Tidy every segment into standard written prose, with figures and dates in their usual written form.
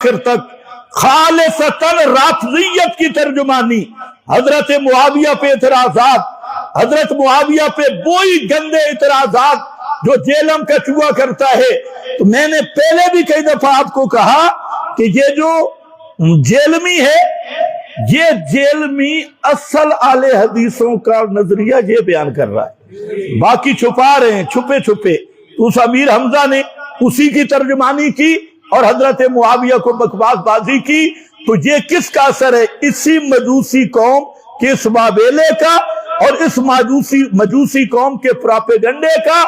آخر تک خالصتاً رافضیت کی ترجمانی، حضرت معاویہ پہ اعتراضات، حضرت معاویہ پہ وہی گندے اعتراضات جو جیلم کا چوہا کرتا ہے۔ تو میں نے پہلے بھی کئی دفعہ آپ کو کہا کہ یہ جو جیلمی ہے، یہ جیلمی اصل اہل حدیثوں کا نظریہ یہ بیان کر رہا ہے، باقی چھپا رہے ہیں چھپے چھپے۔ اس امیر حمزہ نے اسی کی ترجمانی کی اور حضرت معاویہ کو بکواس بازی کی، تو یہ کس کا اثر ہے؟ اسی مجوسی قوم کے اس بابیلے کا اور اس مجوسی قوم کے پراپیگنڈے کا،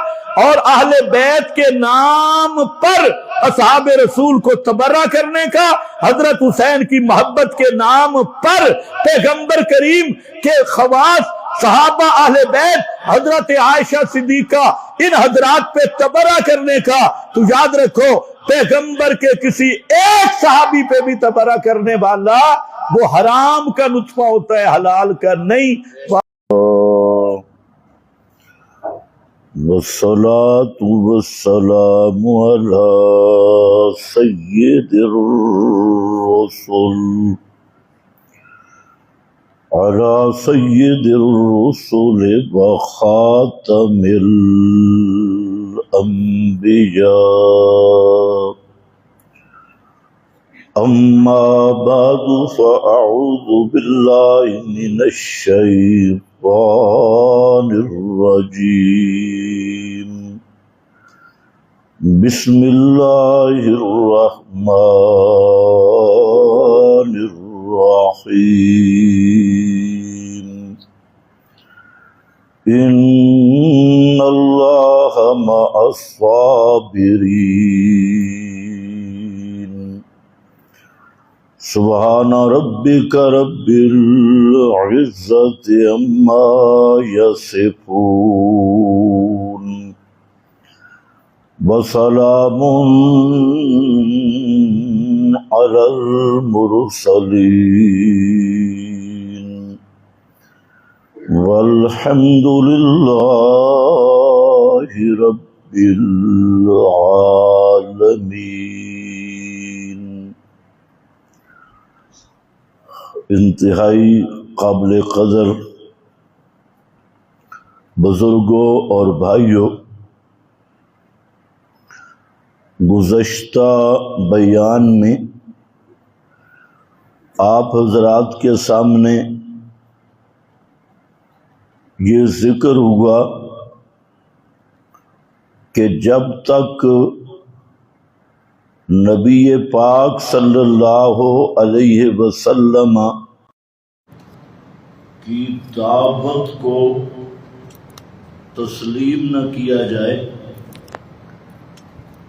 اور اہل بیت کے نام پر اصحاب رسول کو تبرہ کرنے کا، حضرت حسین کی محبت کے نام پر پیغمبر کریم کے خواص، صحابہ، اہل بیت، حضرت عائشہ صدیقہ، ان حضرات پہ تبرہ کرنے کا۔ تو یاد رکھو، پیغمبر کے کسی ایک صحابی پہ بھی تبرہ کرنے والا وہ حرام کا نطفہ ہوتا ہے، حلال کا نہیں۔ والصلاة والسلام على سيد الرسل وخاتم الأنبياء، أما بعد فأعوذ بالله من الشيطان الرجيم، بسم الله الرحمن الرحيم، إن الله مع الصابرين، سبحان ربك رب العزة عما يصفون، وسلام على المرسلين، والحمد لله رب العالمين۔ انتہائی قابل قدر بزرگوں اور بھائیوں، گزشتہ بیان میں آپ حضرات کے سامنے یہ ذکر ہوا کہ جب تک نبی پاک صلی اللہ علیہ وسلم کی دعوت کو تسلیم نہ کیا جائے،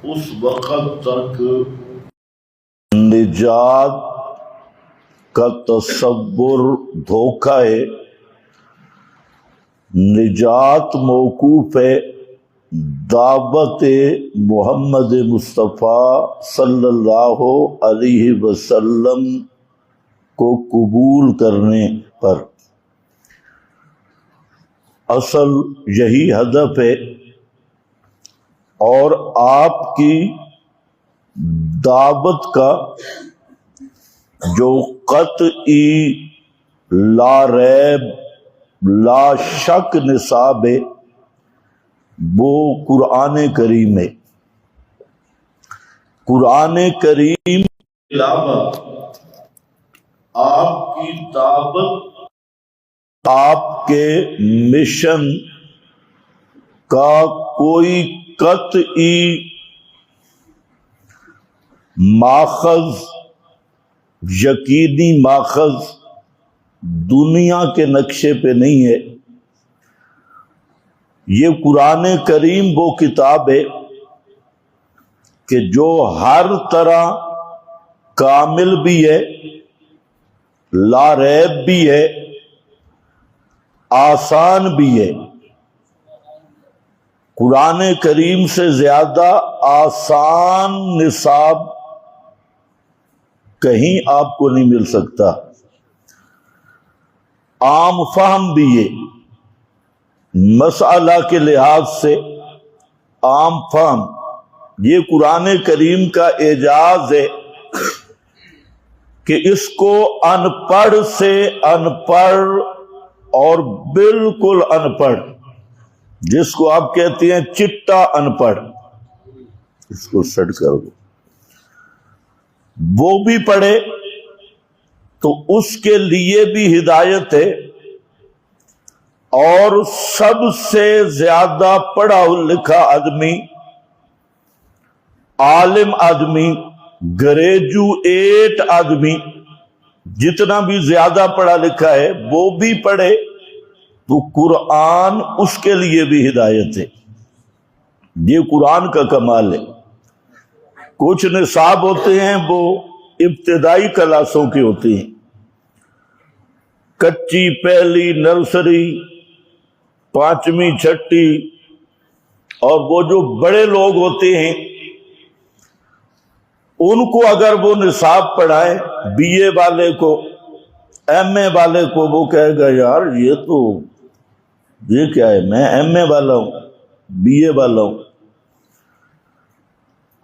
اس وقت تک نجات کا تصور دھوکہ ہے، نجات موقوف ہے دعوت محمد مصطفیٰ صلی اللہ علیہ وسلم کو قبول کرنے پر۔ اصل یہی ہدف ہے، اور آپ کی دعوت کا جو قطعی لا ریب لا شک نصاب ہے وہ قرآن کریم ہے۔ قرآن کریم کے علاوہ آپ کی دعوت، آپ کے مشن کا کوئی قطعی ماخذ، یقینی ماخذ دنیا کے نقشے پہ نہیں ہے۔ یہ قرآن کریم وہ کتاب ہے کہ جو ہر طرح کامل بھی ہے، لا ریب بھی ہے، آسان بھی ہے۔ قرآن کریم سے زیادہ آسان نصاب کہیں آپ کو نہیں مل سکتا۔ عام فہم بھی ہے، مسئلہ کے لحاظ سے عام فہم، یہ قرآن کریم کا اعجاز ہے کہ اس کو ان پڑھ سے ان پڑھ اور بالکل ان پڑھ، جس کو آپ کہتے ہیں چٹا ان پڑھ، اس کو سیٹ کر دو، وہ بھی پڑھے تو اس کے لیے بھی ہدایت ہے، اور سب سے زیادہ پڑھا لکھا آدمی، عالم آدمی، گریجویٹ آدمی، جتنا بھی زیادہ پڑھا لکھا ہے وہ بھی پڑھے تو قرآن اس کے لیے بھی ہدایت ہے۔ یہ قرآن کا کمال ہے۔ کچھ نصاب ہوتے ہیں وہ ابتدائی کلاسوں کے ہوتے ہیں، کچی، پہلی، نرسری، پانچویں، چھٹی، اور وہ جو بڑے لوگ ہوتے ہیں ان کو اگر وہ نصاب پڑھائیں، بی اے والے کو، ایم اے والے کو، وہ کہے گا یار یہ کیا ہے، میں ایم اے والا ہوں، بی اے والا ہوں۔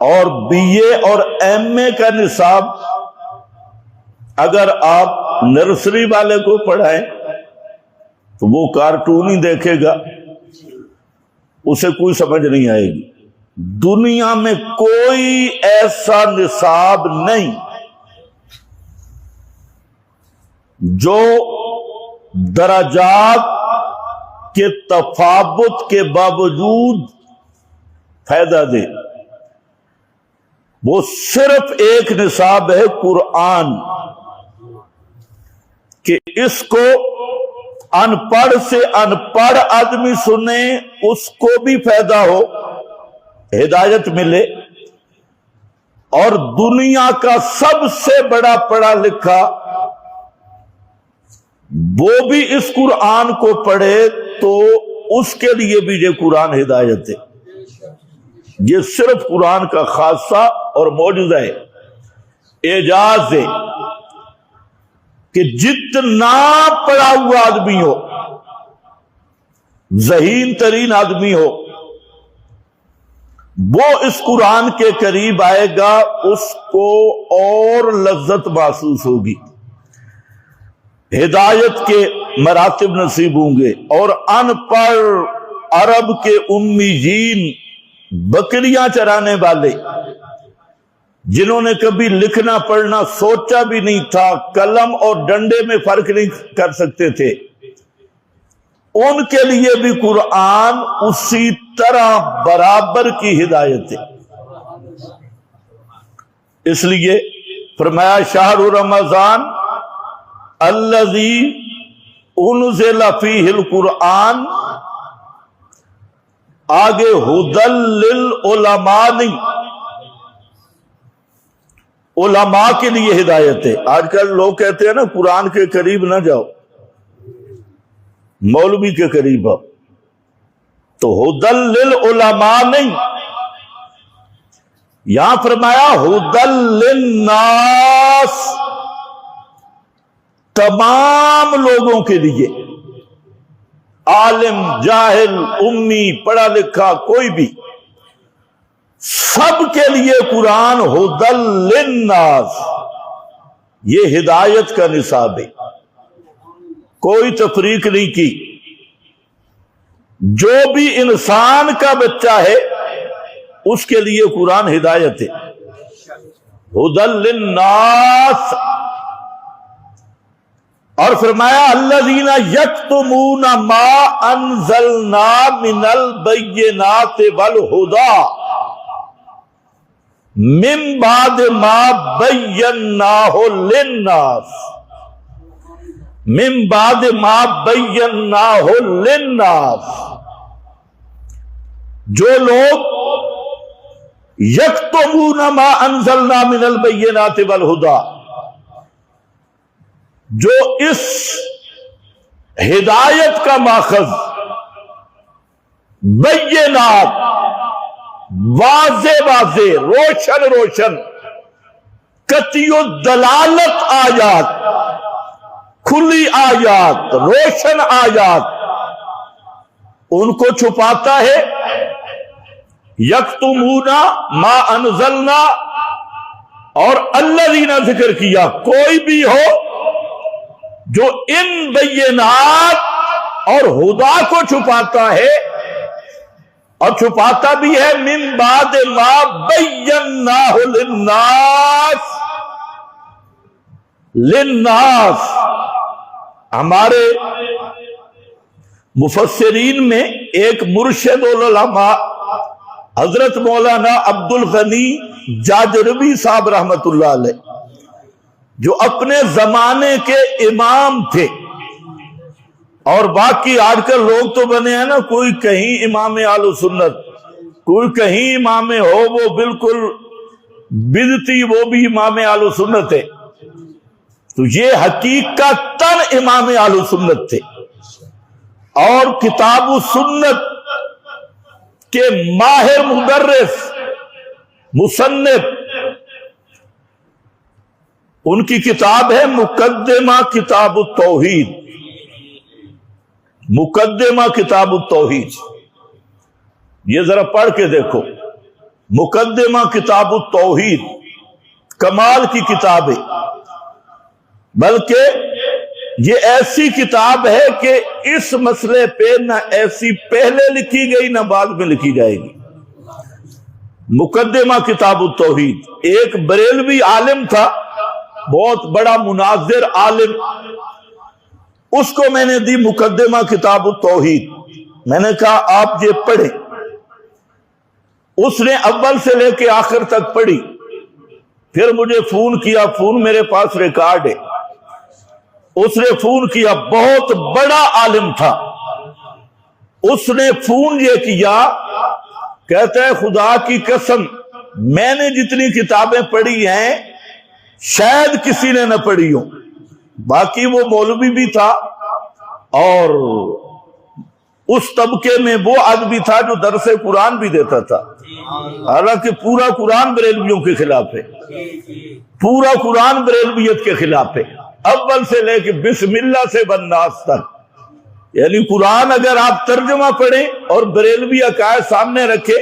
اور بی اے اور ایم اے کا نصاب اگر آپ نرسری والے کو پڑھائیں تو وہ کارٹون ہی دیکھے گا، اسے کوئی سمجھ نہیں آئے گی۔ دنیا میں کوئی ایسا نصاب نہیں جو درجات کے تفاوت کے باوجود فائدہ دے۔ وہ صرف ایک نصاب ہے قرآن، کہ اس کو ان پڑھ سے ان پڑھ آدمی سنے، اس کو بھی فائدہ ہو، ہدایت ملے، اور دنیا کا سب سے بڑا پڑھا لکھا وہ بھی اس قرآن کو پڑھے تو اس کے لیے بھی یہ قرآن ہدایت ہے۔ یہ صرف قرآن کا خاصہ اور معجزہ ہے، اعجاز ہے، کہ جتنا پڑھا ہوا آدمی ہو، ذہین ترین آدمی ہو، وہ اس قرآن کے قریب آئے گا، اس کو اور لذت محسوس ہوگی، ہدایت کے مراتب نصیب ہوں گے۔ اور ان پڑھ عرب کے امیین، بکریاں چرانے والے، جنہوں نے کبھی لکھنا پڑھنا سوچا بھی نہیں تھا، قلم اور ڈنڈے میں فرق نہیں کر سکتے تھے، ان کے لیے بھی قرآن اسی طرح برابر کی ہدایت ہے۔ اس لیے فرمایا شہر رمضان الذی انزل فیہ القرآن، آگے ہدی للعلماء نہیں، علماء کے لیے ہدایت ہے۔ آج کل لوگ کہتے ہیں نا قرآن کے قریب نہ جاؤ، مولوی کے قریب آؤ، تو ہدی للعلماء نہیں، یہاں فرمایا ہدی للناس، تمام لوگوں کے لیے، عالم، جاہل، امی، پڑھا لکھا، کوئی بھی، سب کے لیے قرآن ہدی للناس، یہ ہدایت کا نصاب ہے، کوئی تفریق نہیں کی۔ جو بھی انسان کا بچہ ہے اس کے لیے قرآن ہدایت ہے، ہدی للناس۔ اور فرمایا الذین یکتمون ما انزلنا من البینات والہدی من بعد ما بیناہ للناس، من بعد ما بیناہ للناس، جو لوگ یکتمون ما انزلنا من البینات والہدی، جو اس ہدایت کا ماخذ بینات، واضح واضح، روشن روشن، قطعی الدلالت آیات، کھلی آیات، روشن آیات، ان کو چھپاتا ہے۔ یکتمون ما انزلنا، اور الذین ذکر کیا کوئی بھی ہو جو ان بینات اور ہدا کو چھپاتا ہے اور چھپاتا بھی ہے من بعد ما بیناہ للناس. ہمارے مفسرین میں ایک مرشد العلماء حضرت مولانا عبد الغنی جاجروی صاحب رحمت اللہ علیہ جو اپنے زمانے کے امام تھے، اور باقی آج کل لوگ تو بنے ہیں نا، کوئی کہیں امام اہل سنت، کوئی کہیں امام ہو وہ بالکل بدعتی، وہ بھی امام اہل سنت ہے. تو یہ حقیقتاً امام اہل سنت تھے اور کتاب السنت کے ماہر مدرس مصنف. ان کی کتاب ہے مقدمہ کتاب التوحید، مقدمہ کتاب التوحید. یہ ذرا پڑھ کے دیکھو، مقدمہ کتاب التوحید کمال کی کتاب ہے. بلکہ یہ ایسی کتاب ہے کہ اس مسئلے پہ نہ ایسی پہلے لکھی گئی نہ بعد میں لکھی جائے گی. مقدمہ کتاب التوحید. ایک بریلوی عالم تھا، بہت بڑا مناظر عالم، اس کو میں نے دی مقدمہ کتاب التوحید. میں نے کہا آپ یہ پڑھیں. اس نے اول سے لے کے آخر تک پڑھی. پھر مجھے فون کیا، فون میرے پاس ریکارڈ ہے. اس نے فون کیا، بہت بڑا عالم تھا. اس نے فون یہ کیا، کہتا ہے خدا کی قسم میں نے جتنی کتابیں پڑھی ہیں شاید کسی نے نہ پڑھی ہو. باقی وہ مولوی بھی تھا اور اس طبقے میں وہ آدمی تھا جو درس قرآن بھی دیتا تھا. حالانکہ پورا قرآن بریلویوں کے خلاف ہے، پورا قرآن بریلویت کے خلاف ہے، اول سے لے کے بسم اللہ سے بالناس تک. یعنی قرآن اگر آپ ترجمہ پڑھیں اور بریلوی عقائد سامنے رکھیں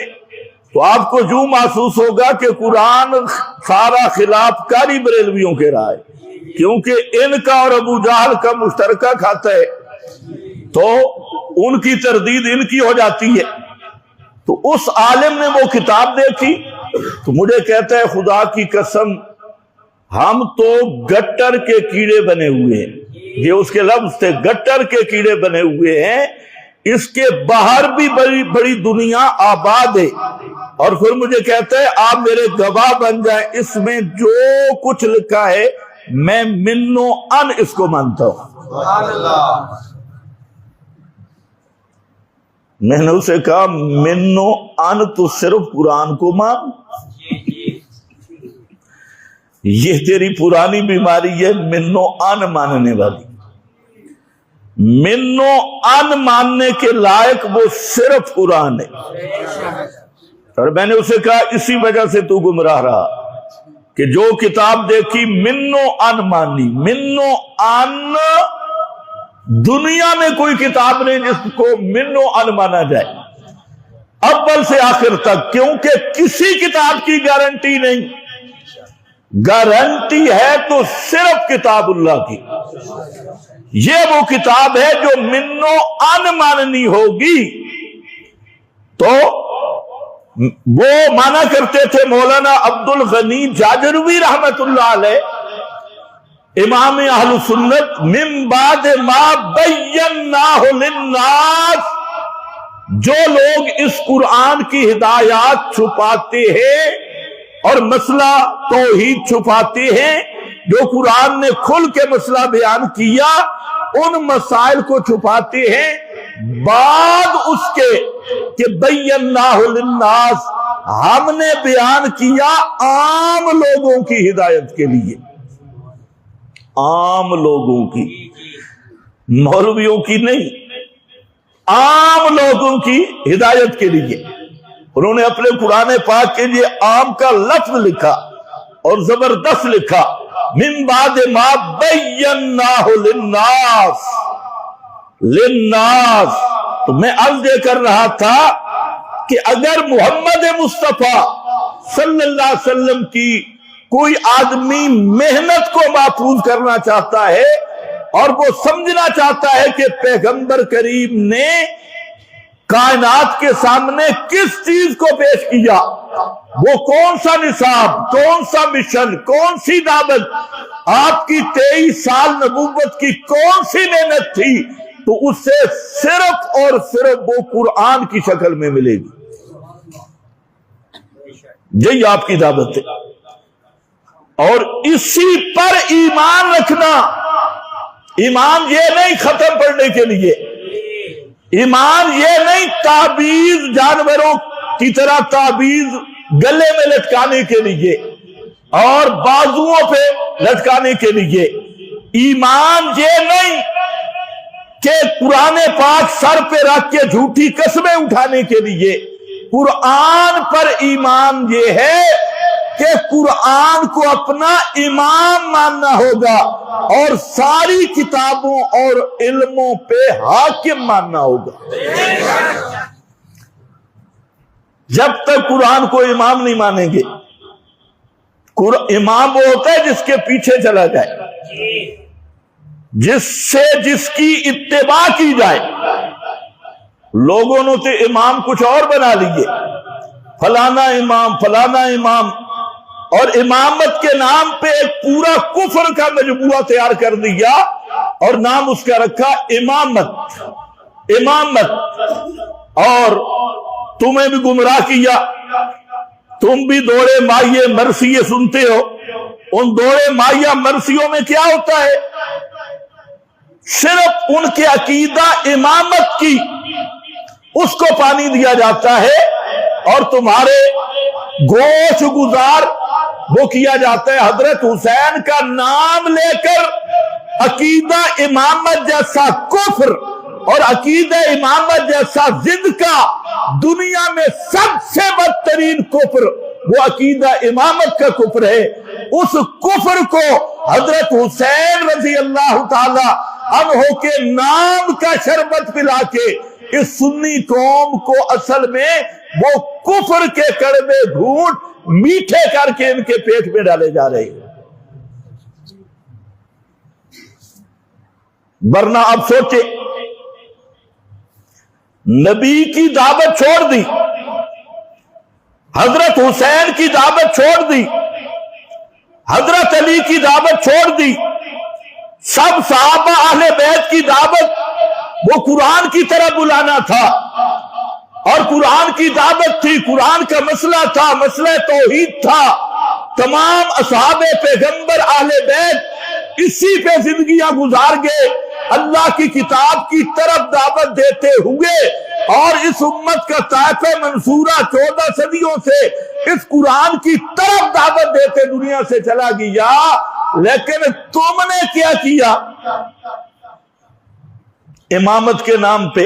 تو آپ کو یوں محسوس ہوگا کہ قرآن سارا خلاف کاری بریلویوں کے رہا ہے، کیونکہ ان کا اور ابو جہل کا مشترکہ کھاتا ہے تو ان کی تردید ان کی ہو جاتی ہے. تو اس عالم نے وہ کتاب دیکھی تو مجھے کہتا ہے خدا کی قسم ہم تو گٹر کے کیڑے بنے ہوئے ہیں. یہ اس کے لفظ تھے، گٹر کے کیڑے بنے ہوئے ہیں، اس کے باہر بھی بڑی بڑی دنیا آباد ہے. اور پھر مجھے کہتا ہے آپ میرے گواہ بن جائیں، اس میں جو کچھ لکھا ہے میں منو ان اس کو مانتا ہوں. سبحان اللہ. میں نے اسے کہا منو ان تو صرف قرآن کو مان، یہ تیری پرانی بیماری ہے منو ان ماننے والی. منو ان ماننے کے لائق وہ صرف قرآن ہے. اور میں نے اسے کہا اسی وجہ سے تو گمراہ رہا کہ جو کتاب دیکھی منو ان مانی. منو ان دنیا میں کوئی کتاب نہیں جس کو منو ان مانا جائے اول سے آخر تک، کیونکہ کسی کتاب کی گارنٹی نہیں. گارنٹی ہے تو صرف کتاب اللہ کی. یہ وہ کتاب ہے جو منو ان ماننی ہوگی. تو وہ مانا کرتے تھے مولانا عبد الغنی جاجروی رحمت اللہ علیہ، امام اہل سنت، من بعد ما بیناہ للناس. جو لوگ اس قرآن کی ہدایات چھپاتے ہیں اور مسئلہ توحید چھپاتے ہیں، جو قرآن نے کھل کے مسئلہ بیان کیا ان مسائل کو چھپاتے ہیں بعد اس کے کہ بیناہ للناس ہم نے بیان کیا عام لوگوں کی ہدایت کے لیے، عام لوگوں کی، مولویوں کی نہیں، عام لوگوں کی ہدایت کے لیے. انہوں نے اپنے قرآن پاک کے لیے عام کا لفظ لکھا اور زبردست لکھا، من بعد ما بیناہ للناس. للناس. تو میں عرض یہ کر رہا تھا کہ اگر محمد مصطفیٰ صلی اللہ علیہ وسلم کی کوئی آدمی محنت کو محفوظ کرنا چاہتا ہے اور وہ سمجھنا چاہتا ہے کہ پیغمبر کریم نے کائنات کے سامنے کس چیز کو پیش کیا، وہ کون سا نصاب، کون سا مشن، کون سی دعوت، آپ کی 23 سال نبوت کی کون سی محنت تھی، تو اس سے صرف اور صرف وہ قرآن کی شکل میں ملے گی۔ یہی آپ کی دعوت ہے، اور اسی پر ایمان رکھنا۔ ایمان یہ نہیں ختم پڑھنے کے لیے، ایمان یہ نہیں تعبیز جانوروں کی طرح تعبیز گلے میں لٹکانے کے لیے اور بازوؤں پہ لٹکانے کے لیے۔ ایمان یہ نہیں کہ قرآن پاک سر پہ رکھ کے جھوٹی قسمیں اٹھانے کے لیے۔ قرآن پر ایمان یہ ہے کہ قرآن کو اپنا امام ماننا ہوگا اور ساری کتابوں اور علموں پہ حاکم ماننا ہوگا۔ جب تک قرآن کو امام نہیں مانیں گے، امام وہ ہوتا ہے جس کے پیچھے چلا جائے، جس کی اتباع کی جائے۔ لوگوں نے تو امام کچھ اور بنا لیے، فلانا امام فلانا امام، اور امامت کے نام پہ ایک پورا کفر کا مجموعہ تیار کر دیا اور نام اس کا رکھا امامت، اور تمہیں بھی گمراہ کیا۔ تم بھی دوڑے مائیے مرثیے سنتے ہو، ان دوڑے مائیہ مرثیوں میں کیا ہوتا ہے؟ صرف ان کے عقیدہ امامت کی اس کو پانی دیا جاتا ہے، اور تمہارے گوش گزار وہ کیا جاتا ہے حضرت حسین کا نام لے کر عقیدہ امامت جیسا کفر اور عقیدہ امامت جیسا ضد کا دنیا میں سب سے بدترین کفر وہ عقیدہ امامت کا کفر ہے۔ اس کفر کو حضرت حسین رضی اللہ تعالی عنہ کے نام کا شربت پلا کے اس سنی قوم کو اصل میں وہ کفر کے کڑوے گھونٹ میٹھے کر کے ان کے پیٹ میں ڈالے جا رہے ہیں۔ ورنہ اب سوچے، نبی کی دعوت چھوڑ دی، حضرت حسین کی دعوت چھوڑ دی، حضرت علی کی دعوت چھوڑ دی، سب صحابہ اہل بیت کی دعوت وہ قرآن کی طرح بلانا تھا، اور قرآن کی دعوت تھی، قرآن کا مسئلہ تھا، مسئلہ توحید تھا۔ تمام اصحاب پیغمبر اہل بیت اسی پہ زندگیاں گزار گئے، اللہ کی کتاب کی طرف دعوت دیتے ہوئے، اور اس امت کا طائفہ منصورہ 14 صدیوں سے اس قرآن کی طرف دعوت دیتے دنیا سے چلا گیا۔ لیکن تم نے کیا کیا؟ امامت کے نام پہ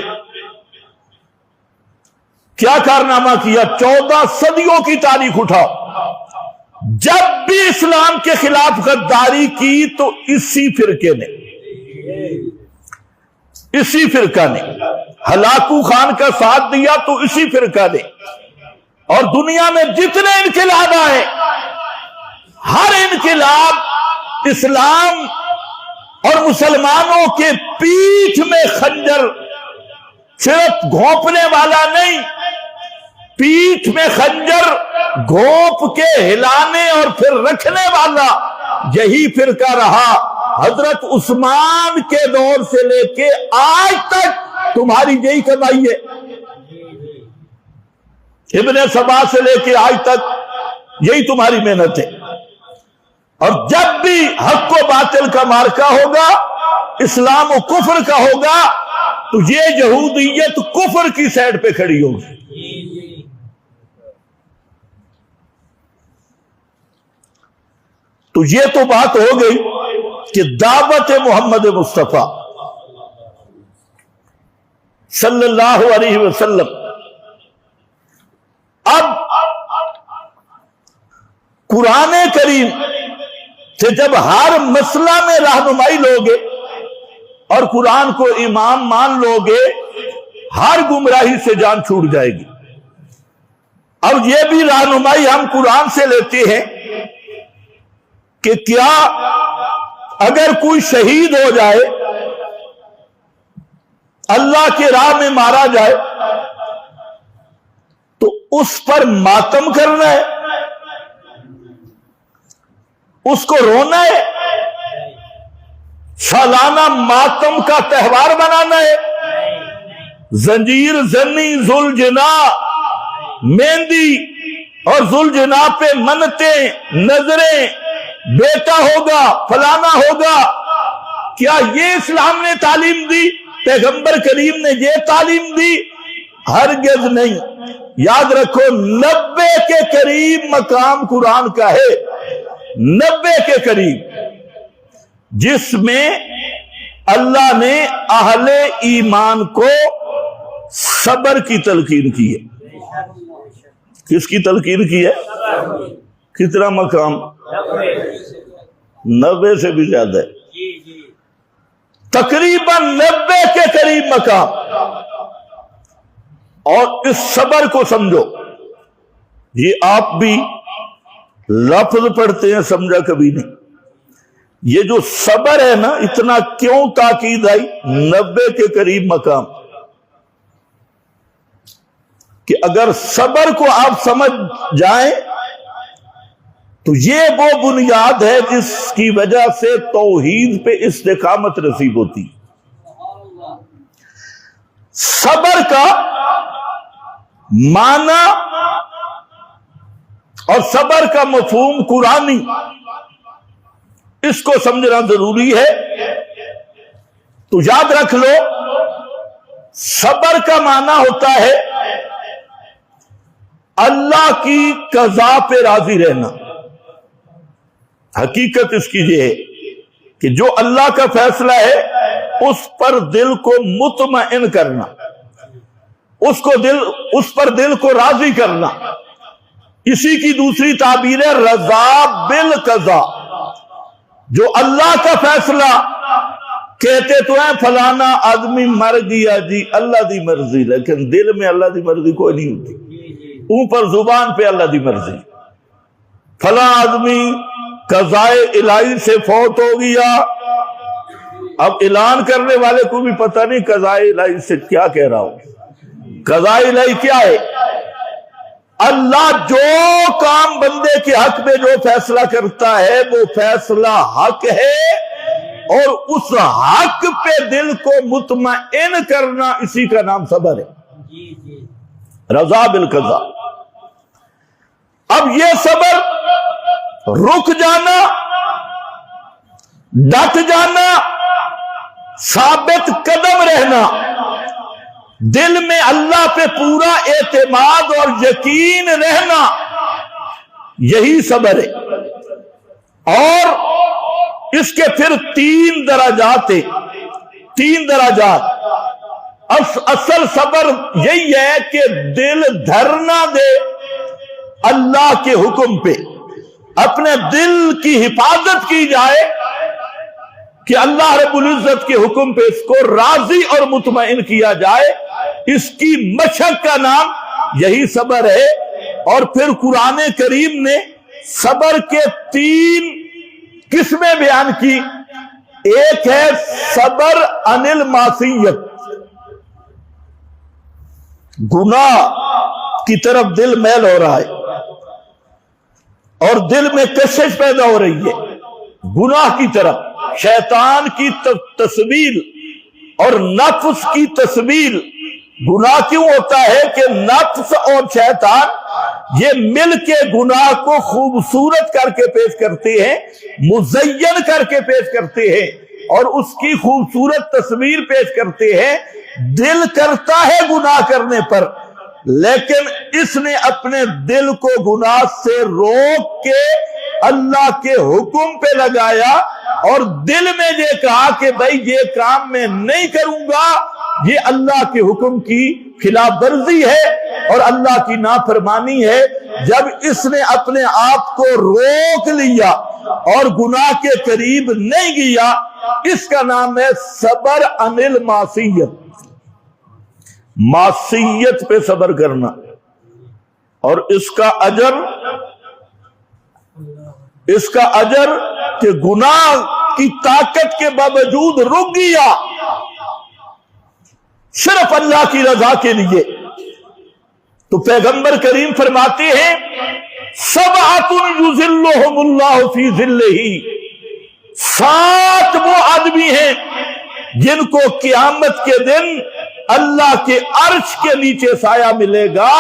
کیا کارنامہ کیا؟ 14 صدیوں کی تاریخ اٹھاؤ، جب بھی اسلام کے خلاف غداری کی تو اسی فرقے نے، اسی فرقہ نے ہلاکو خان کا ساتھ دیا تو اسی فرقہ نے، اور دنیا میں جتنے انقلاب آئے ہر انقلاب اسلام اور مسلمانوں کے پیٹھ میں خنجر صرف گھونپنے والا نہیں، پیٹھ میں خنجر گھونپ کے ہلانے اور پھر رکھنے والا یہی فرقہ رہا۔ حضرت عثمان کے دور سے لے کے آج تک تمہاری یہی کمائی ہے، ابن سبا سے لے کے آج تک یہی تمہاری محنت ہے۔ اور جب بھی حق و باطل کا مارکا ہوگا، اسلام و کفر کا ہوگا، تو یہ یہودیت کفر کی سائڈ پہ کھڑی ہوگی۔ تو یہ تو بات ہو گئی کہ دعوت محمد مصطفیٰ صلی اللہ علیہ وسلم۔ اب قرآن کریم سے جب ہر مسئلہ میں رہنمائی لوگے اور قرآن کو امام مان لوگے، ہر گمراہی سے جان چھوٹ جائے گی۔ اب یہ بھی رہنمائی ہم قرآن سے لیتے ہیں کہ کیا اگر کوئی شہید ہو جائے، اللہ کے راہ میں مارا جائے، تو اس پر ماتم کرنا ہے، اس کو رونا ہے، سالانہ ماتم کا تہوار بنانا ہے، زنجیر زنی ذوالجنا مہندی اور ذوالجنا پہ منتیں نظریں، بیٹا ہوگا فلانا ہوگا، کیا یہ اسلام نے تعلیم دی؟ پیغمبر کریم نے یہ تعلیم دی؟ ہرگز نہیں۔ یاد رکھو 90 کے قریب مقام قرآن کا ہے، 90 کے قریب، جس میں اللہ نے اہل ایمان کو صبر کی تلقین کی ہے۔ کس کی تلقین کی ہے؟ کتنا مقام؟ 90 سے بھی زیادہ ہے، تقریباً 90 کے قریب مقام۔ اور اس صبر کو سمجھو، یہ آپ بھی لفظ پڑھتے ہیں، سمجھا کبھی نہیں۔ یہ جو صبر ہے نا، اتنا کیوں تاکید آئی؟ 90 کے قریب مقام، کہ اگر صبر کو آپ سمجھ جائیں تو یہ وہ بنیاد ہے جس کی وجہ سے توحید پہ استقامت نصیب ہوتی۔ صبر کا معنی اور صبر کا مفہوم قرآنی، اس کو سمجھنا ضروری ہے۔ تو یاد رکھ لو، صبر کا معنی ہوتا ہے اللہ کی قضا پہ راضی رہنا۔ حقیقت اس کی یہ ہے کہ جو اللہ کا فیصلہ ہے اس پر دل کو مطمئن کرنا، اس پر دل کو راضی کرنا۔ اسی کی دوسری تعبیر ہے رضا بالقضا۔ جو اللہ کا فیصلہ، کہتے تو ہیں فلانا آدمی مر گیا جی، اللہ دی مرضی، لیکن دل میں اللہ دی مرضی کوئی نہیں ہوتی، اوپر زبان پہ اللہ دی مرضی۔ فلاں آدمی قضائے الہی سے فوت ہو گیا، اب اعلان کرنے والے کو بھی پتہ نہیں قضائے الہی سے کیا کہہ رہا ہوں۔ قضائے الہی کیا ہے؟ اللہ جو کام بندے کے حق میں جو فیصلہ کرتا ہے وہ فیصلہ حق ہے، اور اس حق پہ دل کو مطمئن کرنا، اسی کا نام صبر ہے، رضا بالقضا۔ اب یہ صبر رک جانا، ڈٹ جانا، ثابت قدم رہنا، دل میں اللہ پہ پورا اعتماد اور یقین رہنا، یہی صبر ہے۔ اور اس کے پھر 3 درجات ہیں، 3 درجات۔ اصل صبر یہی ہے کہ دل دھرنا دے اللہ کے حکم پہ، اپنے دل کی حفاظت کی جائے کہ اللہ رب العزت کے حکم پہ اس کو راضی اور مطمئن کیا جائے۔ اس کی مشق کا نام یہی صبر ہے۔ اور پھر قرآن کریم نے صبر کے 3 قسمیں بیان کی۔ ایک ہے صبر عن المعصیت، گناہ کی طرف دل میل ہو رہا ہے اور دل میں کشش پیدا ہو رہی ہے گناہ کی طرف، شیطان کی تسبیل اور نفس کی تسبیل۔ گناہ کیوں ہوتا ہے کہ نفس اور شیطان یہ مل کے گناہ کو خوبصورت کر کے پیش کرتے ہیں، مزین کر کے پیش کرتے ہیں اور اس کی خوبصورت تصویر پیش کرتے ہیں۔ دل کرتا ہے گناہ کرنے پر، لیکن اس نے اپنے دل کو گناہ سے روک کے اللہ کے حکم پہ لگایا اور دل میں یہ کہا کہ بھائی یہ کام میں نہیں کروں گا، یہ اللہ کے حکم کی خلاف ورزی ہے اور اللہ کی نافرمانی ہے۔ جب اس نے اپنے آپ کو روک لیا اور گناہ کے قریب نہیں گیا، اس کا نام ہے صبر عن المعصیت، معصیت پہ صبر کرنا۔ اور اس کا اجر اس کا اجر کہ گناہ کی طاقت کے باوجود رک گیا صرف اللہ کی رضا کے لیے. تو پیغمبر کریم فرماتے ہیں سبعۃ یظلھم اللہ فی ظلہ، 7 وہ آدمی ہیں جن کو قیامت کے دن اللہ کے عرش کے نیچے سایہ ملے گا،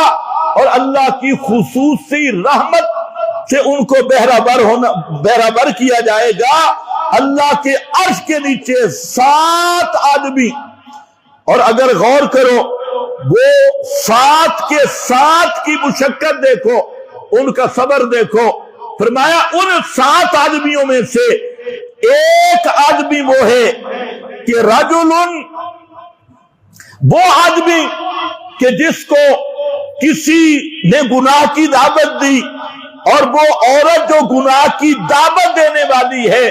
اور اللہ کی خصوصی رحمت سے ان کو بہرہ بر کیا جائے گا اللہ کے عرش کے نیچے 7 آدمی. اور اگر غور کرو وہ 7 کے 7 کی مشقت دیکھو، ان کا صبر دیکھو. فرمایا ان 7 آدمیوں میں سے ایک آدمی وہ ہے کہ رجل، وہ آدمی کہ جس کو کسی نے گناہ کی دعوت دی، اور وہ عورت جو گناہ کی دعوت دینے والی ہے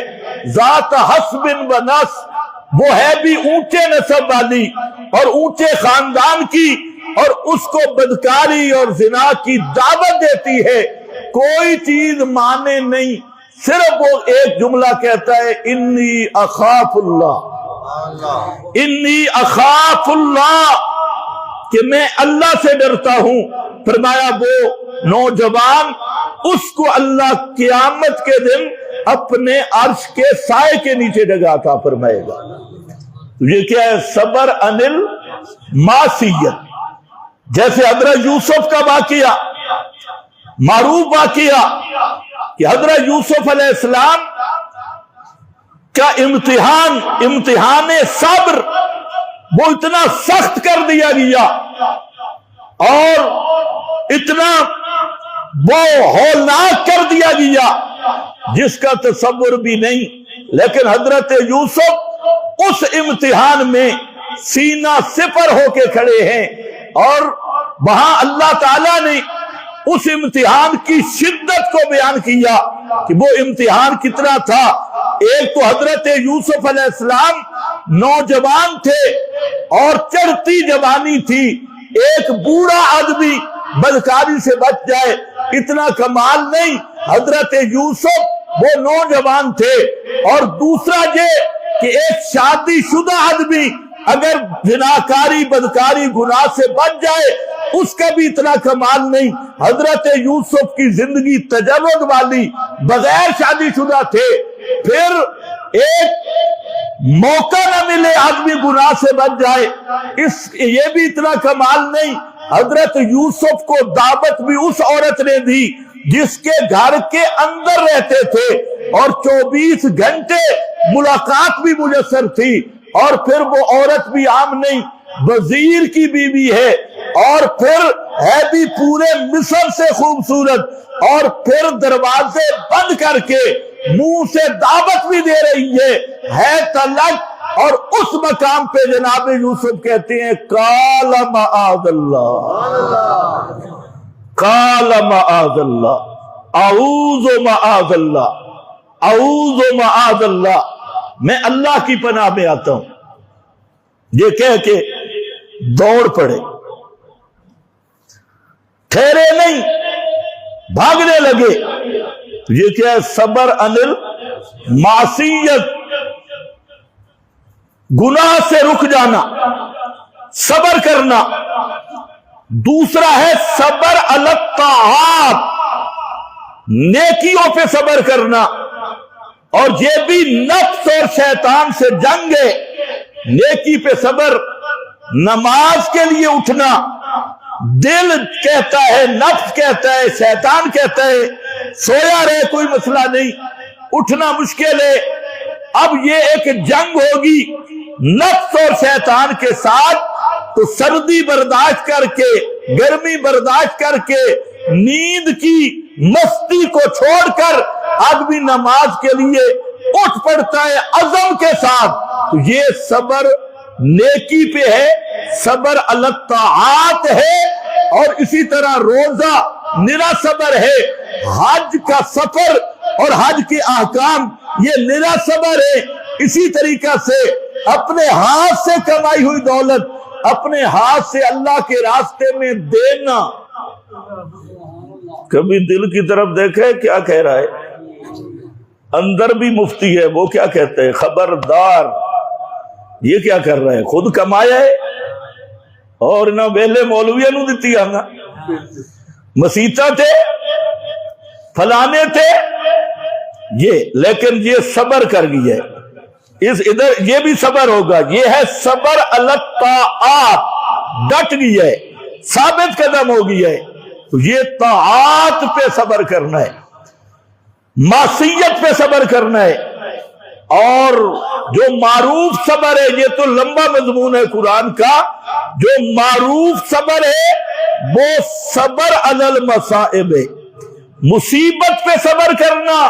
ذات حسب و نسب، وہ ہے بھی اونچے نسب والی اور اونچے خاندان کی، اور اس کو بدکاری اور زنا کی دعوت دیتی ہے، کوئی چیز مانے نہیں، صرف وہ ایک جملہ کہتا ہے انی اخاف اللہ، انی اخاف اللہ، کہ میں اللہ سے ڈرتا ہوں. فرمایا وہ نوجوان اس کو اللہ قیامت کے دن اپنے عرش کے سائے کے نیچے جگہ عطا فرمائے گا. یہ کیا ہے؟ صبر عن المعصیت. جیسے حضرت یوسف کا واقعہ، معروف واقعہ کہ حضرت یوسف علیہ السلام کا امتحان صبر وہ اتنا سخت کر دیا گیا اور اتنا وہ ہولناک کر دیا گیا جس کا تصور بھی نہیں. لیکن حضرت یوسف اس امتحان میں سینہ سپر ہو کے کھڑے ہیں، اور وہاں اللہ تعالیٰ نے اس امتحان کی شدت کو بیان کیا کہ وہ امتحان کتنا تھا. ایک تو حضرت یوسف علیہ السلام نوجوان تھے اور چڑھتی جوانی تھی، ایک بوڑھا آدمی بدکاری سے بچ جائے اتنا کمال نہیں، حضرت یوسف وہ نوجوان تھے. اور دوسرا یہ کہ ایک شادی شدہ آدمی اگر زناکاری بدکاری گناہ سے بچ جائے اس کا بھی اتنا کمال نہیں. حضرت یوسف کی زندگی تجرد والی، بغیر شادی شدہ تھے، پھر ایک موقع نہ ملے آدمی گناہ سے بچ جائے، یہ بھی اتنا کمال نہیں. حضرت یوسف کو دعوت بھی اس عورت نے دی جس کے گھر کے اندر رہتے تھے اور 24 گھنٹے ملاقات بھی میسر تھی، اور پھر وہ عورت بھی عام نہیں، وزیر کی بیوی ہے، اور پھر ہے بھی پورے مصر سے خوبصورت، اور پھر دروازے بند کر کے منہ سے دعوت بھی دے رہی ہے طلق. اور اس مقام پہ جناب یوسف کہتے ہیں قال معاذ اللہ، قال معاذ اللہ، اعوذ معاذ اللہ، اعوذ معاذ اللہ، میں اللہ کی پناہ میں آتا ہوں. یہ کہہ کے دوڑ پڑے، ٹھہرے نہیں، بھاگنے لگے. یہ کیا ہے؟ صبر عن المعصیت، گناہ سے رک جانا، صبر کرنا. دوسرا ہے صبر علی الطاعات، نیکیوں پہ صبر کرنا، اور یہ بھی نفس اور شیطان سے جنگ ہے. نیکی پہ صبر، نماز کے لیے اٹھنا، دل کہتا ہے، نفس کہتا ہے، شیطان کہتا ہے سویا رہے کوئی مسئلہ نہیں، اٹھنا مشکل ہے. اب یہ ایک جنگ ہوگی نفس اور شیطان کے ساتھ. تو سردی برداشت کر کے، گرمی برداشت کر کے، نیند کی مستی کو چھوڑ کر آدمی نماز کے لیے اٹھ پڑتا ہے عزم کے ساتھ. تو یہ صبر نیکی پہ ہے، صبر علی الطاعات ہے. اور اسی طرح روزہ نرا صبر ہے، حج کا سفر اور حج کے احکام یہ نرا صبر ہے. اسی طریقہ سے اپنے ہاتھ سے کمائی ہوئی دولت اپنے ہاتھ سے اللہ کے راستے میں دینا. کبھی دل کی طرف دیکھے کیا کہہ رہا ہے؟ اندر بھی مفتی ہے، وہ کیا کہتے ہیں؟ خبردار، یہ کیا کر رہے ہیں؟ خود کمایا ہے اور نہ ویلے مولویاں نو دتی آنا، مسیطا تھے، فلانے تھے یہ، لیکن یہ صبر کر گیا ہے، ادھر یہ بھی صبر ہوگا، یہ ہے صبر علی الطاعات، ڈٹ گیا ہے، ثابت قدم ہو گیا ہے، تو یہ طاعات پہ صبر کرنا ہے، معصیت پہ صبر کرنا ہے۔ اور جو معروف صبر ہے، یہ تو لمبا مضمون ہے قرآن کا، جو معروف صبر ہے وہ صبر علی المصائب ہے، مصیبت پہ صبر کرنا،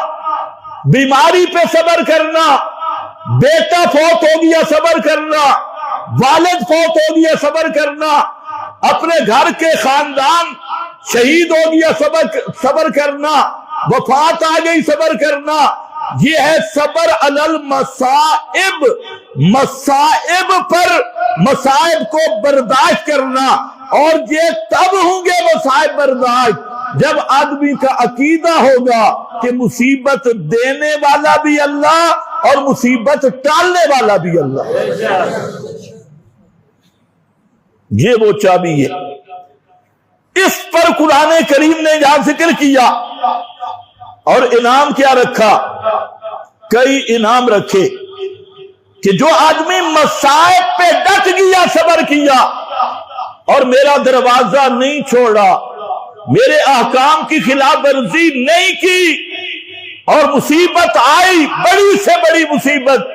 بیماری پہ صبر کرنا، بیٹا فوت ہو گیا صبر کرنا، والد فوت ہو گیا صبر کرنا، اپنے گھر کے خاندان شہید ہو گیا صبر کرنا، وفات آ گئی صبر کرنا، یہ ہے صبر علی المصائب، مصائب پر مصائب کو برداشت کرنا۔ اور یہ تب ہوں گے مصائب برداشت جب آدمی کا عقیدہ ہوگا کہ مصیبت دینے والا بھی اللہ اور مصیبت ٹالنے والا بھی اللہ، یہ وہ چابی ہے۔ اس پر قرآن کریم نے جہاں ذکر کیا اور انعام کیا رکھا؟ کئی انعام رکھے کہ جو آدمی مصائب پہ ڈٹ گیا، صبر کیا اور میرا دروازہ نہیں چھوڑا، میرے احکام کی خلاف ورزی نہیں کی اور مصیبت آئی، بڑی سے بڑی مصیبت،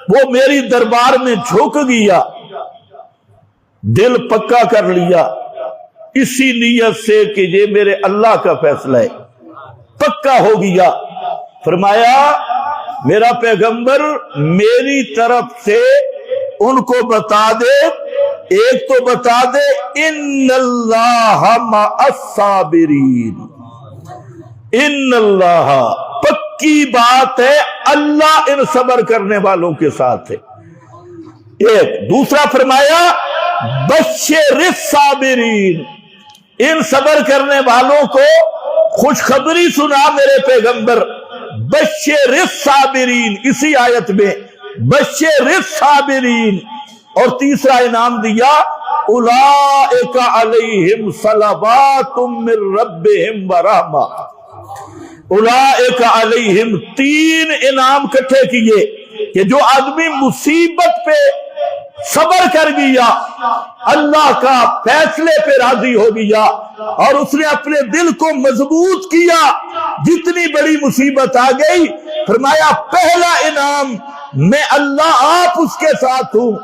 وہ میری دربار میں جھک گیا، دل پکا کر لیا اسی نیت سے کہ یہ میرے اللہ کا فیصلہ ہے، پکا ہو گیا، فرمایا میرا پیغمبر میری طرف سے ان کو بتا دے، ایک تو بتا دے ان اللہ مع الصابرین، ان اللہ، پکی بات ہے اللہ ان صبر کرنے والوں کے ساتھ ہے۔ ایک دوسرا فرمایا بشر الصابرین، ان صبر کرنے والوں کو خوشخبری سنا میرے پیغمبر، بشر الصابرین، اسی آیت میں بشر الصابرین۔ اور تیسرا انعام دیا اولئک علیہم صلوات من ربہم ورحمہ، اولئک علیہم، تین انعام کٹھے کیے کہ جو آدمی مصیبت پہ صبر کر گیا، اللہ کا فیصلے پہ راضی ہو گیا اور اس نے اپنے دل کو مضبوط کیا، جتنی بڑی مصیبت آ گئی، فرمایا پہلا انعام میں اللہ آپ اس کے ساتھ ہوں،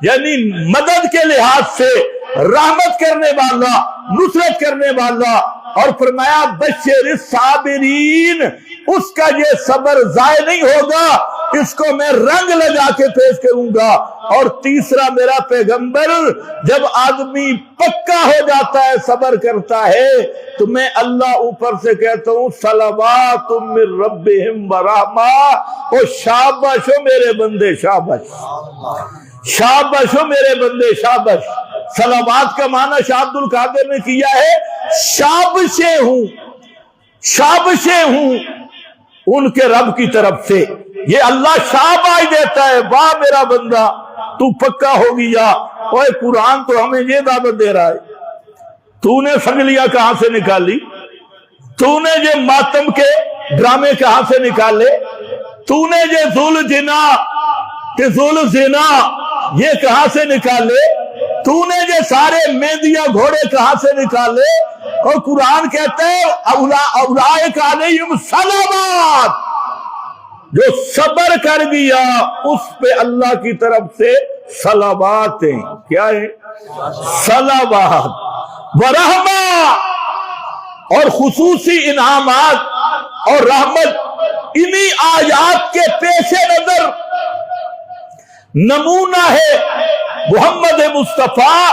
یعنی مدد کے لحاظ سے رحمت کرنے والا، نصرت کرنے والا، اور فرمایا بشر الصابرین، اس کا یہ صبر ضائع نہیں ہوگا، اس کو میں رنگ لگا کے پیش کروں گا۔ اور تیسرا میرا پیغمبر، جب آدمی پکا ہو جاتا ہے، صبر کرتا ہے، تو میں اللہ اوپر سے کہتا ہوں صلوات من ربہم ورحمہ، او شاباش ہو میرے بندے، شاباش، شاباش ہو میرے بندے، شاباش۔ صلوات کا معنی شاہ عبد القادر نے کیا ہے شابشیں ہوں، شابشیں ہوں ان کے رب کی طرف سے، یہ اللہ شاباش دیتا ہے، واہ میرا بندہ تو پکا ہو گیا۔ اوے قرآن تو ہمیں یہ دعوت دے رہا ہے، تو نے سنگلیاں کہاں سے نکالی، تو نے یہ ماتم کے ڈرامے کہاں سے نکالے، تو نے یہ ذل جنا کہ ذل زنا یہ کہاں سے نکالے، تو نے یہ سارے مہندیاں گھوڑے کہاں سے نکالے، اور قرآن کہتا ہے اولئک علیہم صلوات، جو صبر کر گیا اس پہ اللہ کی طرف سے صلوات ہیں، کیا ہے؟ صلوات ورحمہ، اور خصوصی انعامات اور رحمت انہی آیات کے پیش نظر نمونہ ہے محمد مصطفیٰ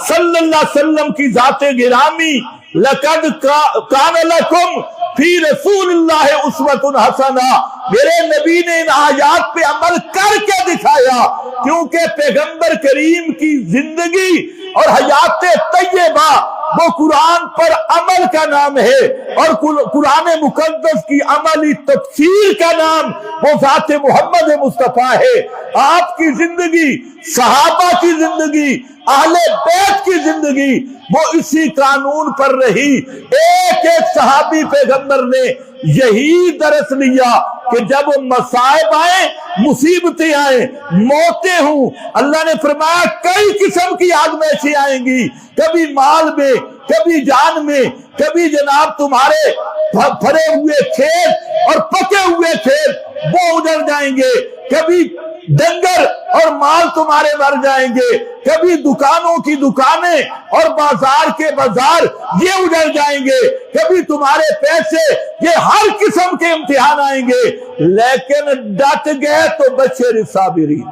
صلی اللہ علیہ وسلم کی ذات گرامی، لقد کان لکم فی رسول اللہ اسوۃ حسنہ، میرے نبی نے ان آیات پہ عمل کر کے دکھایا، کیونکہ پیغمبر کریم کی زندگی اور حیات طیبہ وہ قرآن پر عمل کا نام ہے، اور قرآن مقدس کی عملی تفسیر کا نام وہ ذات محمد مصطفیٰ ہے۔ آپ کی زندگی، صحابہ کی زندگی، اہل بیت کی زندگی وہ اسی قانون پر رہی۔ ایک ایک صحابی پیغمبر نے یہی درس لیا کہ جب مصائب آئیں، مصیبتیں آئیں، موتیں ہوں، اللہ نے فرمایا کئی قسم کی آزمائشیں آئیں گی، کبھی مال میں، کبھی جان میں، کبھی جناب تمہارے پھرے ہوئے کھیت اور پکے ہوئے کھیت وہ اجڑ جائیں گے، کبھی ڈنگر اور مال تمہارے مر جائیں گے، کبھی دکانوں کی دکانیں اور بازار کے بازار یہ اجڑ جائیں گے، کبھی تمہارے پیسے، یہ ہر قسم کے امتحان آئیں گے، لیکن ڈٹ گئے تو بشر الصابرین۔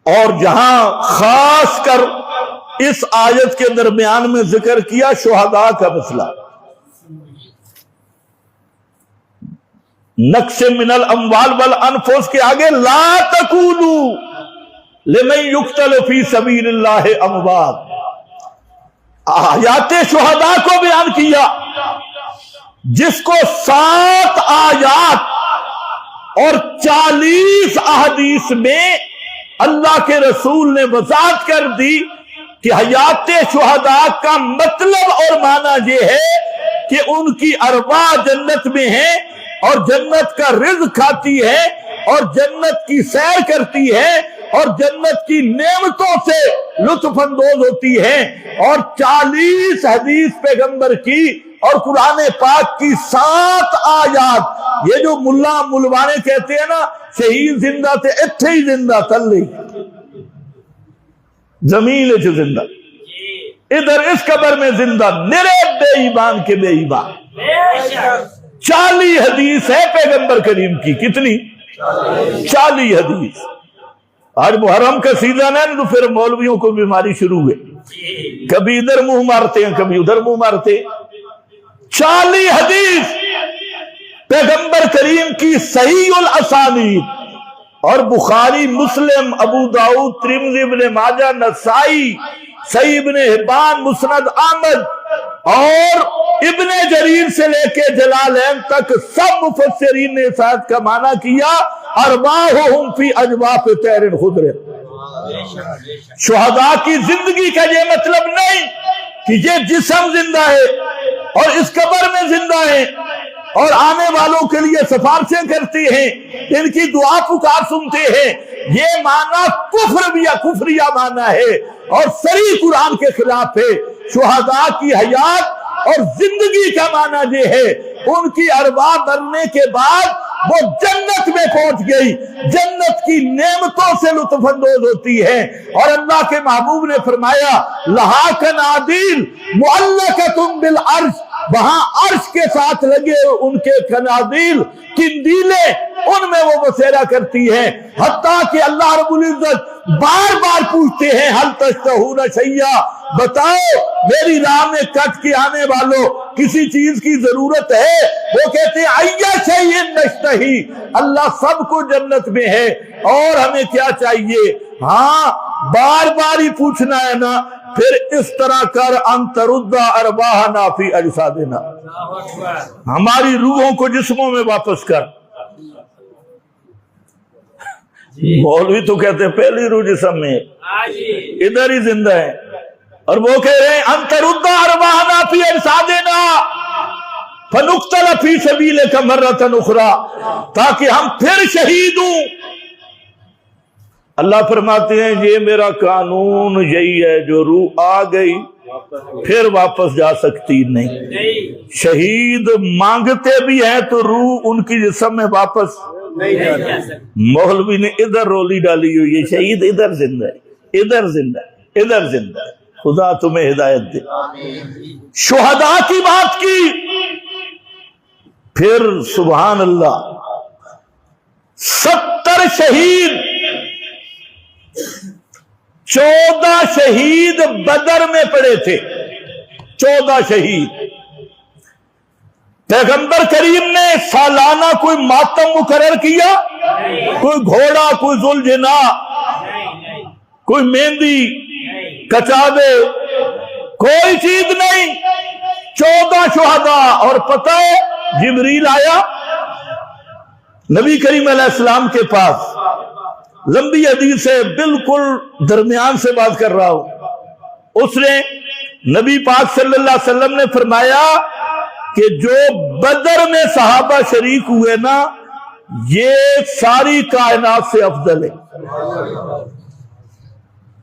اور جہاں خاص کر اس آیت کے درمیان میں ذکر کیا شہداء کا مسئلہ، نقص من الاموال والانفس کے آگے لا تقولوا لمن یقتل فی سبیل اللہ اموات، آیات شہداء کو بیان کیا، جس کو 7 آیات اور 40 احادیث میں اللہ کے رسول نے وضاحت کر دی کہ حیات شہداء کا مطلب اور معنی یہ ہے کہ ان کی ارواح جنت میں ہیں اور جنت کا رزق کھاتی ہے اور جنت کی سیر کرتی ہے اور جنت کی نعمتوں سے لطف اندوز ہوتی ہے، اور 40 حدیث پیغمبر کی اور قرآن پاک کی 7 آیات۔ یہ جو ملا ملوانے کہتے ہیں نا شہید زندہ تھے، اتھے ہی زندہ تلے زمین چ زندہ، ادھر اس قبر میں زندہ، نرے بے ایمان کے بے ایمان۔ 40 حدیث ہے پیغمبر کریم کی، کتنی؟ 40 حدیث۔ آج محرم کا سیزن ہے تو پھر مولویوں کو بیماری شروع ہوئی، کبھی ادھر منہ مارتے ہیں کبھی ادھر منہ مارتے ہیں۔ 40 حدیث پیغمبر کریم کی صحیح الاسانید، اور بخاری، مسلم، ابو داؤد، ترمذی، ابن ماجہ، نسائی، صحیح ابن حبان، مسند احمد اور ابن جریر سے لے کے جلالین تک سب مفسرین نے اس آیت کا معنی کیا ارواحہم فی اجواف طیر خضر۔ شہداء کی زندگی کا یہ مطلب نہیں کہ یہ جسم زندہ ہے اور اس قبر میں زندہ ہے اور آنے والوں کے لیے سفارشیں کرتی ہیں، ان کی دعا پکار سنتے ہیں، یہ معنی کفریہ معنی ہے اور صریح قرآن کے خلاف ہے۔ شہداء کی حیات اور زندگی کا معنی یہ ہے ان کی ارواح مرنے کے بعد وہ جنت میں پہنچ گئی، جنت کی نعمتوں سے لطف اندوز ہوتی ہے، اور اللہ کے محبوب نے فرمایا لہا کنادیل معلقۃ بالعرش، وہاں عرش کے ساتھ لگے ان کے کنادیل، قندیلیں، ان میں وہ بسیرا کرتی ہیں، حتیٰ کہ اللہ رب العزت بار بار پوچھتے ہیں حل تشتہون شیئا، بتاؤ میری راہ میں کٹ کے آنے والوں کسی چیز کی ضرورت ہے؟ وہ کہتے ہیں ایہ شیء نشتہی، اللہ سب کو جنت میں ہے اور ہمیں کیا چاہیے؟ ہاں بار بار ہی پوچھنا ہے نا، پھر اس طرح کر ان ترد ارواحنا فی اجسادنا، ہماری روحوں کو جسموں میں واپس کر۔ مولوی تو کہتے ہیں پہلی روح جسم میں ادھر ہی زندہ ہے، اور وہ کہہ رہے ہیں ان ترد ارواحنا فی اجسادنا فنقتل فی سبیلک مرۃ اخری، تاکہ ہم پھر شہید ہوں۔ اللہ فرماتے ہیں یہ میرا قانون یہی ہے، جو روح آ گئی پھر واپس جا سکتی نہیں۔ شہید مانگتے بھی ہیں تو روح ان کی جسم میں واپس نہیں جا سکتی۔ مولوی نے ادھر رولی ڈالی ہوئی ہے، شہید ادھر زندہ ہے، ادھر زندہ ہے، ادھر زندہ ہے، خدا تمہیں ہدایت دے۔ شہداء کی بات کی، پھر سبحان اللہ 70 شہید، 14 شہید بدر میں پڑے تھے، 14 شہید۔ پیغمبر کریم نے سالانہ کوئی ماتم مقرر کیا؟ کوئی گھوڑا، کوئی ذوالجنا، کوئی مہندی، کچابے، کوئی چیز نہیں، 14 شہداء۔ اور پتہ ہے جبریل آیا نبی کریم علیہ السلام کے پاس، لمبی حدیث ہے، بالکل درمیان سے بات کر رہا ہوں۔ اس نے نبی پاک صلی اللہ علیہ وسلم نے فرمایا کہ جو بدر میں صحابہ شریک ہوئے نا، یہ ساری کائنات سے افضل ہے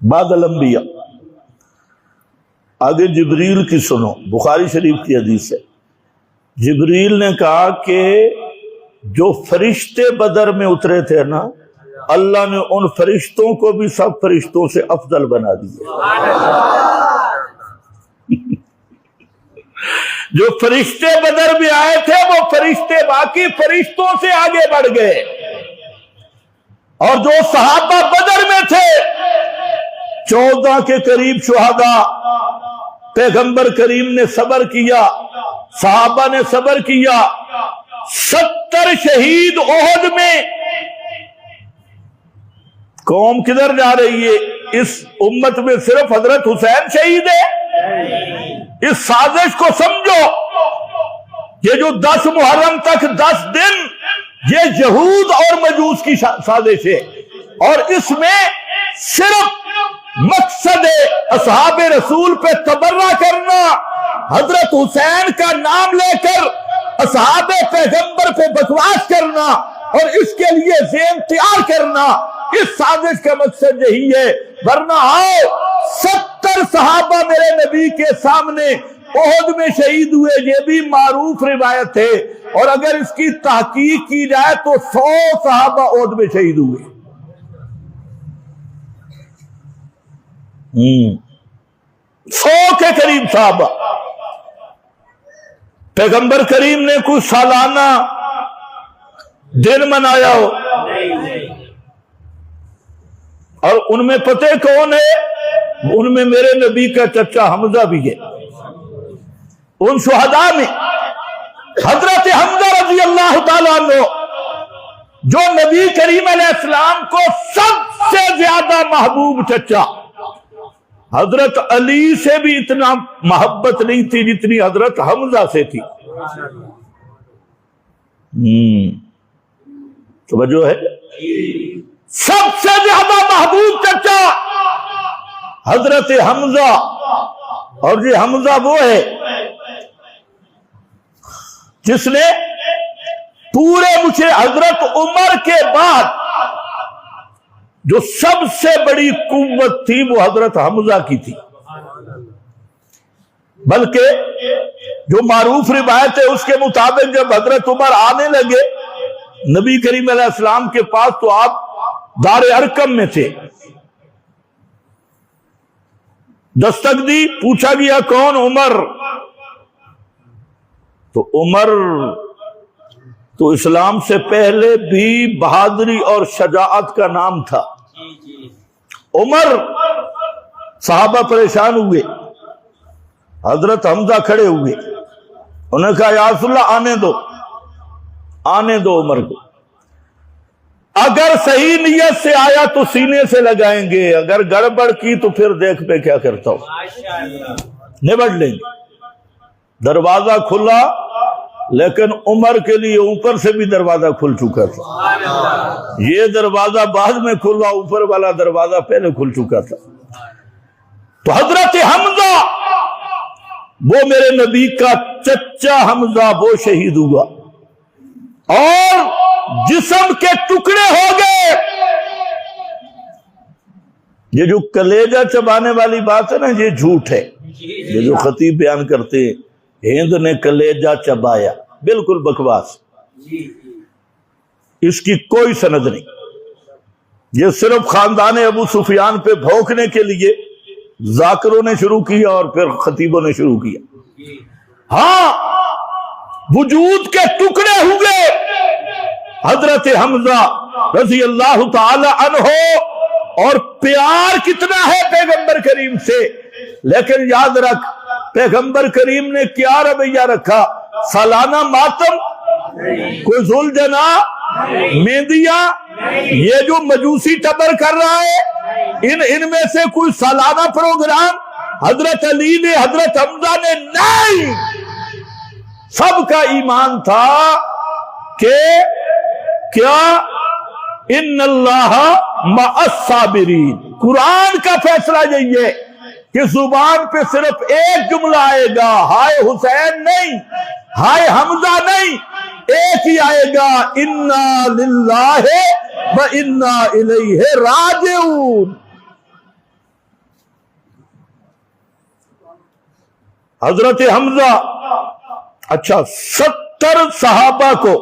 بعد الانبیاء۔ آگے جبریل کی سنو، بخاری شریف کی حدیث ہے۔ جبریل نے کہا کہ جو فرشتے بدر میں اترے تھے نا، اللہ نے ان فرشتوں کو بھی سب فرشتوں سے افضل بنا دیا۔ جو فرشتے بدر میں آئے تھے وہ فرشتے باقی فرشتوں سے آگے بڑھ گئے، اور جو صحابہ بدر میں تھے 14 کے قریب شہداء، پیغمبر کریم نے صبر کیا، صحابہ نے صبر کیا، 70 شہید احد میں۔ قوم کدھر جا رہی ہے؟ اس امت میں صرف حضرت حسین شہید ہے؟ اس سازش کو سمجھو، یہ جو 10 محرم تک 10 دن، یہ یہود اور مجوس کی سازش ہے، اور اس میں صرف مقصد اصحاب رسول پہ تبرہ کرنا، حضرت حسین کا نام لے کر اصحاب پیغمبر پہ بکواس کرنا، اور اس کے لیے ذہن تیار کرنا، اس سازش کا مقصد یہی ہے۔ ورنہ آؤ، 70 صحابہ میرے نبی کے سامنے احد میں شہید ہوئے، یہ بھی معروف روایت ہے، اور اگر اس کی تحقیق کی جائے تو 100 صحابہ احد میں شہید ہوئے۔ 100 کے قریب صحابہ۔ پیغمبر کریم نے کوئی سالانہ دن منایا ہو، اور ان میں پتہ کون ہے؟ ان میں میرے نبی کا چچا حمزہ بھی ہے۔ ان شہداء میں حضرت حمزہ رضی اللہ تعالیٰ عنہ، جو نبی کریم علیہ السلام کو سب سے زیادہ محبوب چچا، حضرت علی سے بھی اتنا محبت نہیں تھی جتنی حضرت حمزہ سے تھی۔ توجہ ہے؟ سب سے زیادہ محبوب چچا حضرت حمزہ، اور یہ حمزہ وہ ہے جس نے پورے مجھے حضرت عمر کے بعد جو سب سے بڑی قوت تھی وہ حضرت حمزہ کی تھی، بلکہ جو معروف روایت ہے اس کے مطابق جب حضرت عمر آنے لگے نبی کریم علیہ السلام کے پاس تو آپ دار ارقم میں تھے، دستک دی، پوچھا گیا کون؟ عمر۔ تو عمر تو اسلام سے پہلے بھی بہادری اور شجاعت کا نام تھا۔ عمر، صحابہ پریشان ہوئے، حضرت حمزہ کھڑے ہوئے، انہوں نے کہا یا رسول اللہ آنے دو عمر کو، اگر صحیح نیت سے آیا تو سینے سے لگائیں گے، اگر گڑبڑ کی تو پھر دیکھ پہ کیا کرتا ہوں، نبڑ لیں گے۔ دروازہ کھلا، لیکن عمر کے لیے اوپر سے بھی دروازہ کھل چکا تھا، یہ دروازہ بعد میں کھلا، اوپر والا دروازہ پہلے کھل چکا تھا۔ تو حضرت حمزہ، وہ میرے نبی کا چچا حمزہ، وہ شہید ہوا اور جسم کے ٹکڑے ہو گئے۔ یہ جو کلیجہ چبانے والی بات ہے نا، یہ جھوٹ ہے، یہ جو خطیب بیان کرتے ہیں ہند نے کلیجہ چبایا، بالکل بکواس، اس کی کوئی سند نہیں۔ یہ صرف خاندان ابو سفیان پہ بھونکنے کے لیے ذاکروں نے شروع کیا اور پھر خطیبوں نے شروع کیا۔ ہاں، وجود کے ٹکڑے ہوئے حضرت حمزہ رضی اللہ تعالی عنہ، اور پیار کتنا ہے پیغمبر کریم سے، لیکن یاد رکھ پیغمبر کریم نے کیا رویہ رکھا؟ سالانہ ماتم، کوئی ذوالجنا مہندیاں، یہ جو مجوسی ٹبر کر رہا ہے، ان میں سے کوئی سالانہ پروگرام حضرت علی نے، حضرت حمزہ نے نہیں. سب کا ایمان تھا کہ کیا ان اللہ مع الصابرین. قرآن کا فیصلہ یہی ہے کہ زبان پہ صرف ایک جملہ آئے گا، ہائے حسین نہیں، ہائے حمزہ نہیں، ایک ہی آئے گا، انا للہ و انا الیہ راجعون. حضرت حمزہ، اچھا 70 صحابہ کو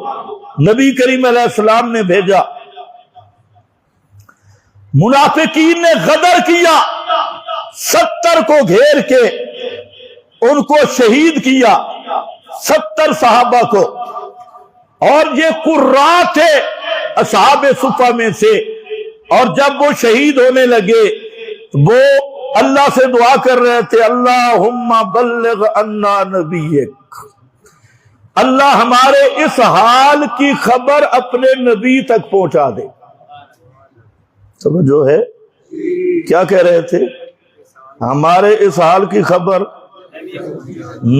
نبی کریم علیہ السلام نے بھیجا، منافقین نے غدر کیا، 70 کو گھیر کے ان کو شہید کیا، 70 صحابہ کو. اور یہ قراء تھے اصحاب صفہ میں سے، اور جب وہ شہید ہونے لگے وہ اللہ سے دعا کر رہے تھے، اللہم بلغ عنا نبیک، اللہ ہمارے اس حال کی خبر اپنے نبی تک پہنچا دے. سمجھو ہے کیا کہہ رہے تھے؟ ہمارے اس حال کی خبر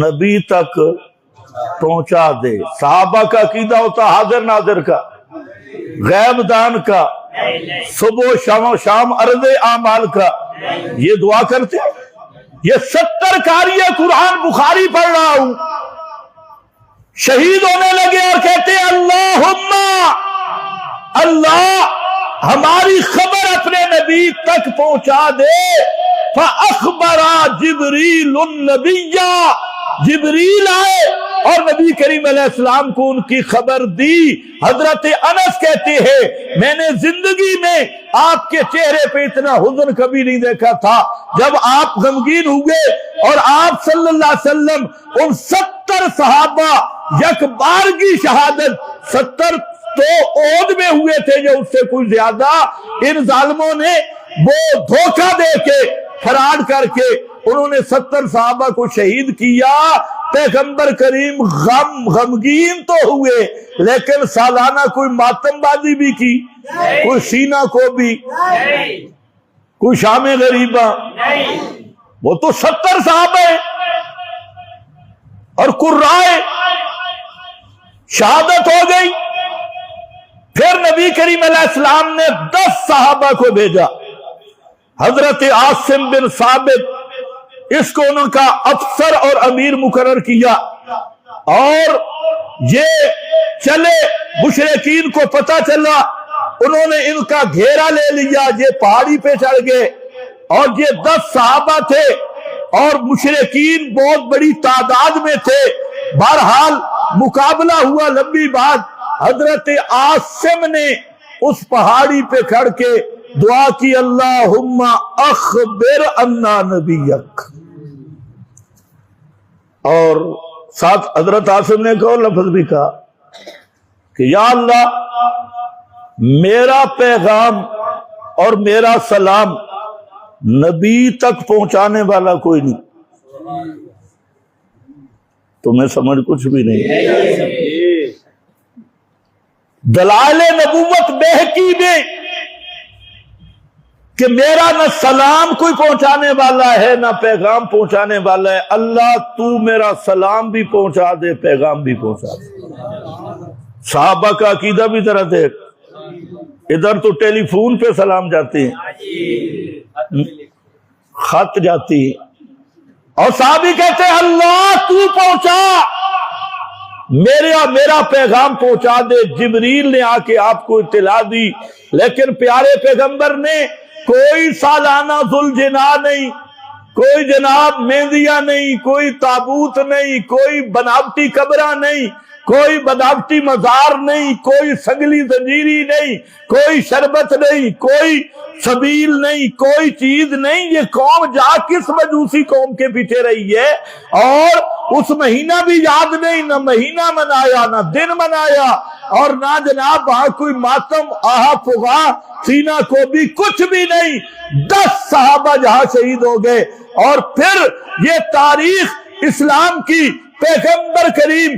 نبی تک پہنچا دے. صحابہ کا عقیدہ ہوتا حاضر ناظر کا، غیب دان کا، صبح شام عرض اعمال کا. یہ دعا کرتے، یہ 70 قاری قرآن بخاری پڑھ رہا ہوں، شہید ہونے لگے اور کہتے ہیں اللہم، اللہ ہماری خبر اپنے نبی تک پہنچا دے. فَأَخْبَرَ جِبْرِيلُ النَّبِيَّ، جبریل آئے اور نبی کریم علیہ السلام کو ان کی خبر دی. حضرت انس کہتے ہیں میں نے زندگی میں آپ کے چہرے پہ اتنا حزن کبھی نہیں دیکھا تھا. جب آپ غمگین ہوئے اور آپ صلی اللہ علیہ وسلم ان 70 صحابہ یک بار کی شہادت، 70 تو عہد میں ہوئے تھے جو اس سے کوئی زیادہ، ان ظالموں نے وہ دھوکہ دے کے، فراڈ کر کے انہوں نے 70 صحابہ کو شہید کیا. پیغمبر کریم غمگین تو ہوئے لیکن سالانہ کوئی ماتم بازی بھی کی، کوئی سینہ کو بھی، کوئی شام غریبہ. وہ تو 70 صحابہ ہیں اور قرائے شہادت ہو گئی. پھر نبی کریم علیہ السلام نے 10 صحابہ کو بھیجا. حضرت عاصم بن ثابت، اس کو ان کا افسر اور امیر مقرر کیا، اور یہ چلے. مشرکین کو پتہ چلا، انہوں نے ان کا گھیرا لے لیا، یہ پہاڑی پہ چڑھ گئے. اور یہ 10 صحابہ تھے اور مشرکین بہت بڑی تعداد میں تھے. بہرحال مقابلہ ہوا. لمبی بات، حضرت عاصم نے اس پہاڑی پہ کھڑ کے دعا کی، اللہم اخبر عنا نبیک. اور ساتھ حضرت عاصم نے ایک اور لفظ بھی کہا کہ یا اللہ میرا پیغام اور میرا سلام نبی تک پہنچانے والا کوئی نہیں. تمہیں سمجھ کچھ بھی نہیں. دلائل نبوت بہقی میں کہ میرا نہ سلام کوئی پہنچانے والا ہے نہ پیغام پہنچانے والا ہے. اللہ تو میرا سلام بھی پہنچا دے، پیغام بھی پہنچا دے. صحابہ کا عقیدہ بھی ذرا دیکھ، ادھر تو ٹیلی فون پہ سلام جاتے ہیں، خط جاتی ہے، اور صحابی کہتے ہیں اللہ تو پہنچا، میرا پیغام پہنچا دے. جبریل نے آ کے آپ کو اطلاع دی، لیکن پیارے پیغمبر نے کوئی سالانہ ذوالجنا نہیں، کوئی جناب مہندیاں نہیں، کوئی تابوت نہیں، کوئی بناوٹی قبرہ نہیں، کوئی بناوٹی مزار نہیں، کوئی سنگلی زنجیری نہیں، کوئی شربت نہیں، کوئی سبیل نہیں، کوئی چیز نہیں. یہ قوم جا کس مجوسی قوم کے پیچھے رہی ہے، اور اس مہینہ بھی یاد نہیں، نہ مہینہ منایا نہ دن منایا، اور نہ جناب وہاں کوئی ماتم آہا پگا سینہ کو بھی کچھ بھی نہیں. 10 صحابہ جہاں شہید ہو گئے. اور پھر یہ تاریخ اسلام کی پیغمبر کریم